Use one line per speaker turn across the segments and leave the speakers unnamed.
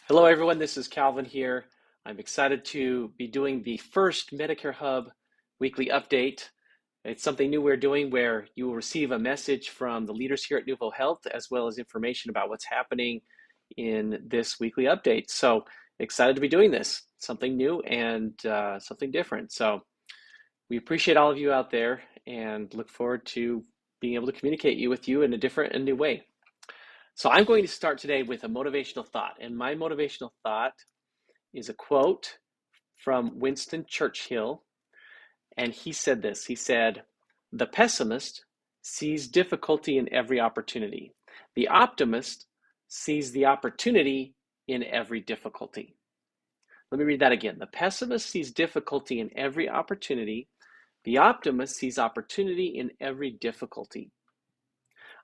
Hello, everyone. This is Calvin here. I'm excited to be doing the first Medicare Hub weekly update. It's something new we're doing where you will receive a message from the leaders here at Nuvo Health, as well as information about what's happening in this weekly update. So excited to be doing this, something new and something different. So we appreciate all of you out there and look forward to being able to communicate with you in a different and new way. So I'm going to start today with a motivational thought, and my motivational thought is a quote from Winston Churchill, and he said this. He said, "The pessimist sees difficulty in every opportunity. The optimist sees the opportunity in every difficulty." Let me read that again. The pessimist sees difficulty in every opportunity. The optimist sees opportunity in every difficulty.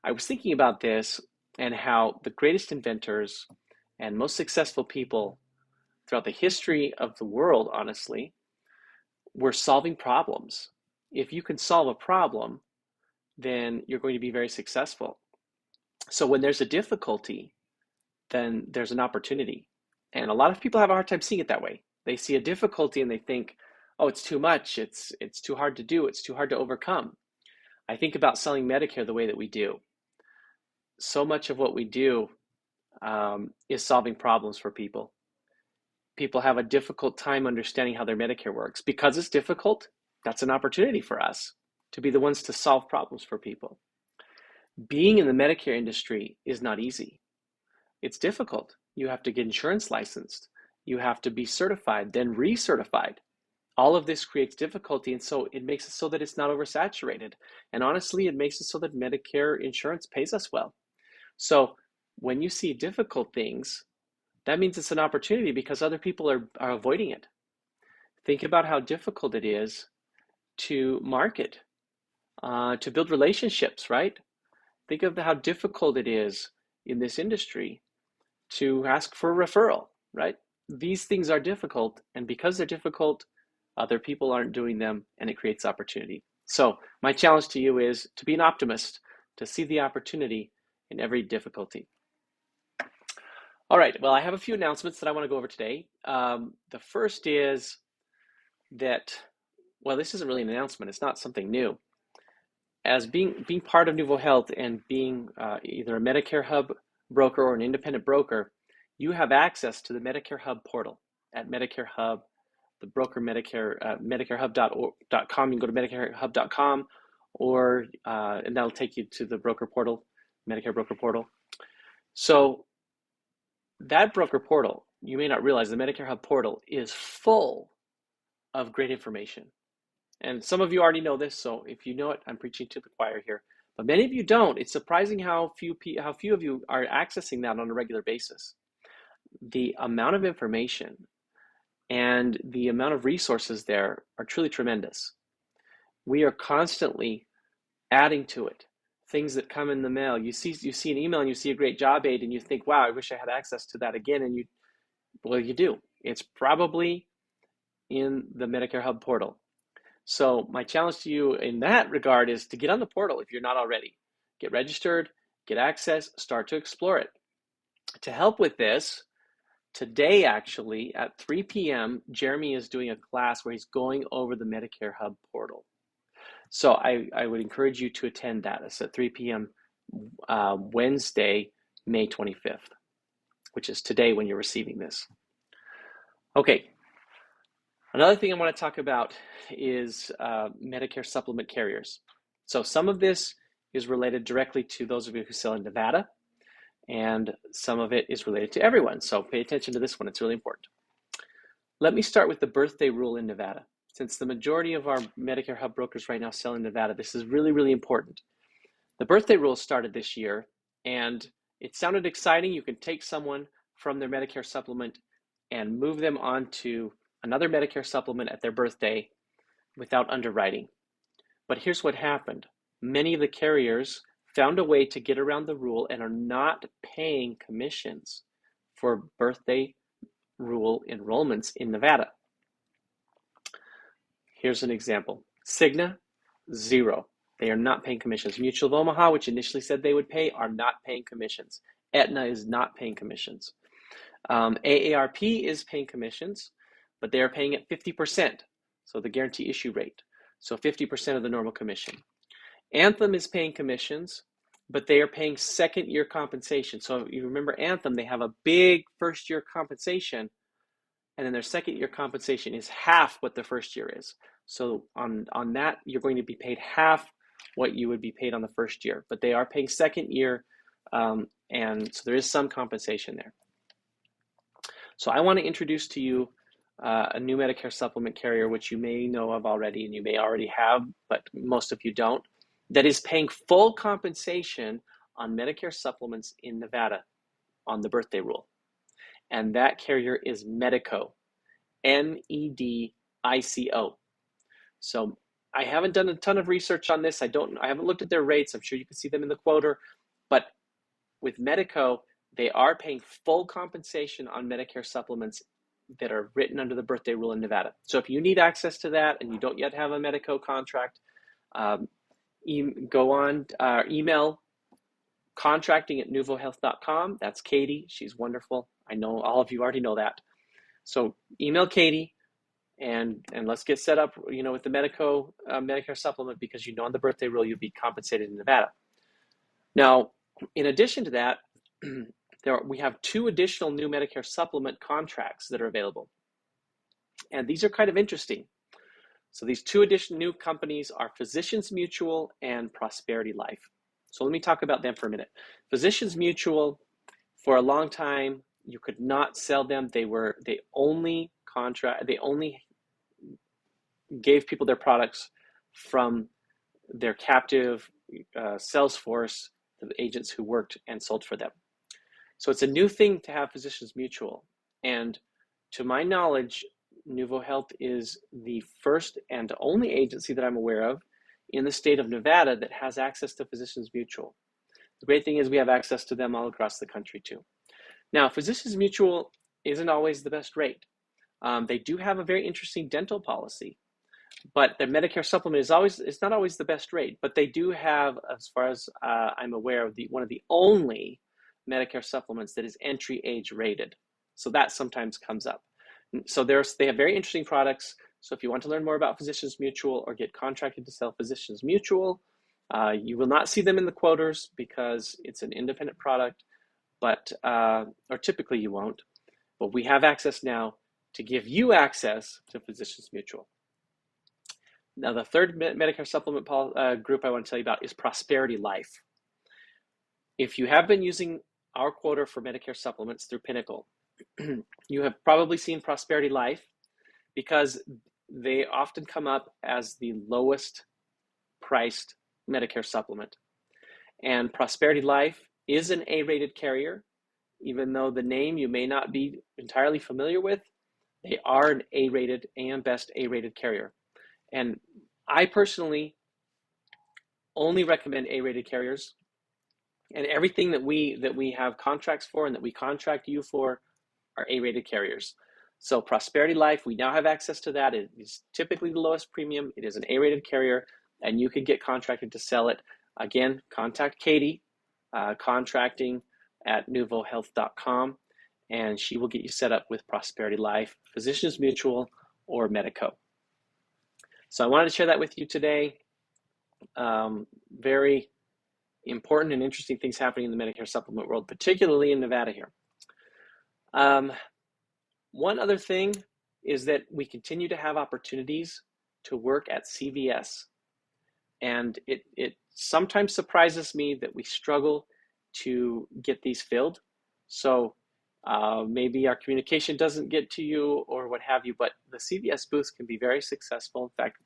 I was thinking about this and how the greatest inventors and most successful people throughout the history of the world, honestly, were solving problems. If you can solve a problem, then you're going to be very successful. So when there's a difficulty, then there's an opportunity. And a lot of people have a hard time seeing it that way. They see a difficulty and they think, oh, it's too much, it's too hard to do, it's too hard to overcome. I think about selling Medicare the way that we do. So much of what we do is solving problems for people. People have a difficult time understanding how their Medicare works. Because it's difficult, that's an opportunity for us to be the ones to solve problems for people. Being in the Medicare industry is not easy. It's difficult. You have to get insurance licensed. You have to be certified, then recertified. All of this creates difficulty, and so it makes it so that it's not oversaturated. And honestly, it makes it so that Medicare insurance pays us well. So when you see difficult things, that means it's an opportunity because other people are avoiding it. Think about how difficult it is to market, to build relationships, right? Think of how difficult it is in this industry to ask for a referral, right? These things are difficult, and because they're difficult, other people aren't doing them, and it creates opportunity. So my challenge to you is to be an optimist, to see the opportunity in every difficulty. All right, well, I have a few announcements that I want to go over today. The first is that, well, this isn't really an announcement. It's not something new. As being part of Nuvo Health and being either a Medicare Hub broker or an independent broker, you have access to the Medicare Hub portal at Medicare Hub, the broker Medicare, MedicareHub.com. You can go to MedicareHub.com, and that'll take you to the broker portal, Medicare broker portal. So that broker portal, you may not realize the Medicare Hub portal is full of great information. And some of you already know this, so if you know it, I'm preaching to the choir here. But many of you don't. It's surprising how few of you are accessing that on a regular basis. The amount of information and the amount of resources there are truly tremendous. We are constantly adding to it. Things that come in the mail. You see an email and you see a great job aid and you think, wow, I wish I had access to that again. And you do. It's probably in the Medicare Hub portal. So my challenge to you in that regard is to get on the portal if you're not already. Get registered, get access, start to explore it. To help with this, today actually at 3 p.m., Jeremy is doing a class where he's going over the Medicare Hub portal. So I would encourage you to attend that. It's at 3 p.m. Wednesday, May 25th, which is today when you're receiving this. Okay. Another thing I want to talk about is Medicare supplement carriers. So some of this is related directly to those of you who sell in Nevada, and some of it is related to everyone. So pay attention to this one. It's really important. Let me start with the birthday rule in Nevada. Since the majority of our Medicare Hub brokers right now sell in Nevada, this is really, really important. The birthday rule started this year, and it sounded exciting. You can take someone from their Medicare supplement and move them onto another Medicare supplement at their birthday without underwriting. But here's what happened. Many of the carriers found a way to get around the rule and are not paying commissions for birthday rule enrollments in Nevada. Here's an example. Cigna, zero. They are not paying commissions. Mutual of Omaha, which initially said they would pay, are not paying commissions. Aetna is not paying commissions. AARP is paying commissions, but they are paying at 50%, so the guarantee issue rate, so 50% of the normal commission. Anthem is paying commissions, but they are paying second-year compensation. So you remember Anthem, they have a big first-year compensation, and then their second-year compensation is half what the first year is. So on that, you're going to be paid half what you would be paid on the first year, but they are paying second year, and so there is some compensation there. So I want to introduce to you a new Medicare supplement carrier, which you may know of already, and you may already have, but most of you don't, that is paying full compensation on Medicare supplements in Nevada on the birthday rule. And that carrier is Medico, MEDICO. So I haven't done a ton of research on this. I haven't looked at their rates. I'm sure you can see them in the quoter, but with Medico, they are paying full compensation on Medicare supplements that are written under the birthday rule in Nevada. So if you need access to that and you don't yet have a Medico contract, go on, email contracting@nuvohealth.com. That's Katie. She's wonderful. I know all of you already know that. So email Katie and let's get set up, with the Medico Medicare supplement, because on the birthday rule you'll be compensated in Nevada. Now, in addition to that, we have 2 additional new Medicare supplement contracts that are available. And these are kind of interesting. So these 2 additional new companies are Physicians Mutual and Prosperity Life. So let me talk about them for a minute. Physicians Mutual, for a long time, you could not sell them. They only gave people their products from their captive sales force, the agents who worked and sold for them. So it's a new thing to have Physicians Mutual. And to my knowledge, Nuvo Health is the first and only agency that I'm aware of in the state of Nevada that has access to Physicians Mutual. The great thing is we have access to them all across the country too. Now, Physicians Mutual isn't always the best rate. They do have a very interesting dental policy, but their Medicare supplement is not always the best rate, but they do have, as far as I'm aware of, one of the only Medicare supplements that is entry age rated. So that sometimes comes up. So they have very interesting products. So if you want to learn more about Physicians Mutual or get contracted to sell Physicians Mutual, you will not see them in the quoters because it's an independent product, but or typically you won't. But we have access now to give you access to Physicians Mutual. Now, the third Medicare supplement group I want to tell you about is Prosperity Life. If you have been using our quota for Medicare supplements through Pinnacle, you have probably seen Prosperity Life because they often come up as the lowest priced Medicare supplement. And Prosperity Life is an A-rated carrier. Even though the name you may not be entirely familiar with, they are an A-rated, AM Best A-rated carrier. And I personally only recommend A-rated carriers, and everything that we have contracts for and that we contract you for are A-rated carriers. So Prosperity Life, we now have access to that. It is typically the lowest premium. It is an A-rated carrier, and you can get contracted to sell it. Again, contact Katie, contracting@nuvohealth.com, and she will get you set up with Prosperity Life, Physicians Mutual, or Medico. So I wanted to share that with you today. Very important and interesting things happening in the Medicare supplement world, particularly in Nevada here. One other thing is that we continue to have opportunities to work at CVS. And it sometimes surprises me that we struggle to get these filled. So maybe our communication doesn't get to you or what have you, but the CVS booths can be very successful. In fact,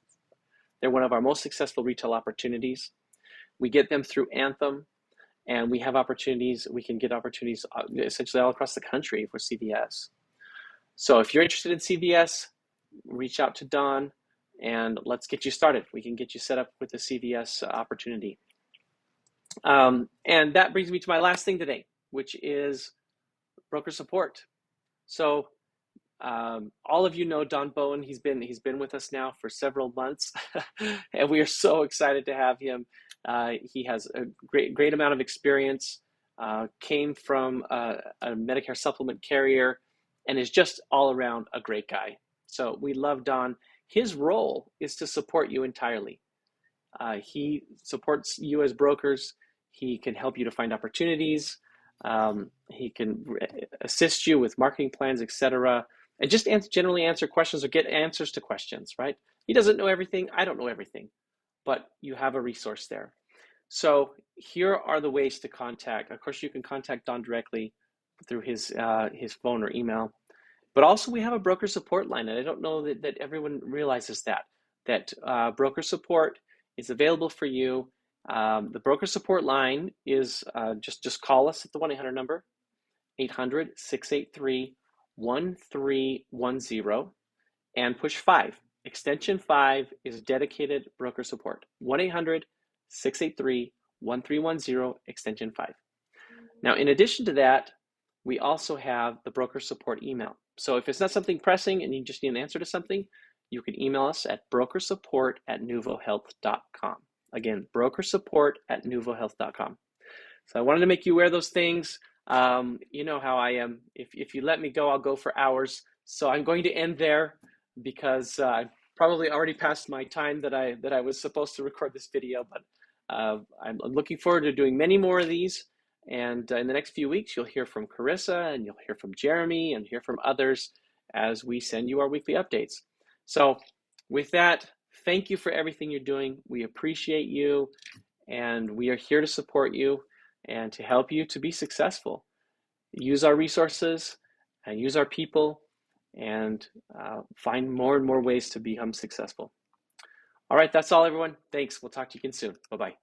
they're one of our most successful retail opportunities. We get them through Anthem, and we can get opportunities essentially all across the country for CVS. So if you're interested in CVS, reach out to Don and let's get you started. We can get you set up with the CVS opportunity. And that brings me to my last thing today, which is broker support. So all of you know Don Bowen. He's been with us now for several months, and we are so excited to have him. He has a great amount of experience came from a Medicare supplement carrier, and is just all around a great guy. So we love Don. His role is to support you entirely. He supports you as brokers. He can help you to find opportunities. He can assist you with marketing plans, etc., and just generally answer questions or get answers to questions, right? He doesn't know everything. I don't know everything, but you have a resource there. So here are the ways to contact. Of course, you can contact Don directly through his phone or email. But also we have a broker support line, and I don't know that everyone realizes that broker support is available for you. The broker support line is just call us at the 1-800 number, 800-683-1310, and push 5. Extension 5 is dedicated broker support. 1-800-683-1310, extension 5. Now, in addition to that, we also have the broker support email. So if it's not something pressing and you just need an answer to something, you can email us at brokersupport@nuvohealth.com. Again, brokersupport@nuvohealth.com. So I wanted to make you aware of those things. You know how I am. If you let me go, I'll go for hours. So I'm going to end there because I probably already passed my time that I was supposed to record this video. But I'm looking forward to doing many more of these. And in the next few weeks, you'll hear from Carissa, and you'll hear from Jeremy, and hear from others as we send you our weekly updates. So with that, thank you for everything you're doing. We appreciate you, and we are here to support you and to help you to be successful. Use our resources and use our people, and find more and more ways to become successful. All right, that's all, everyone. Thanks. We'll talk to you again soon. Bye-bye.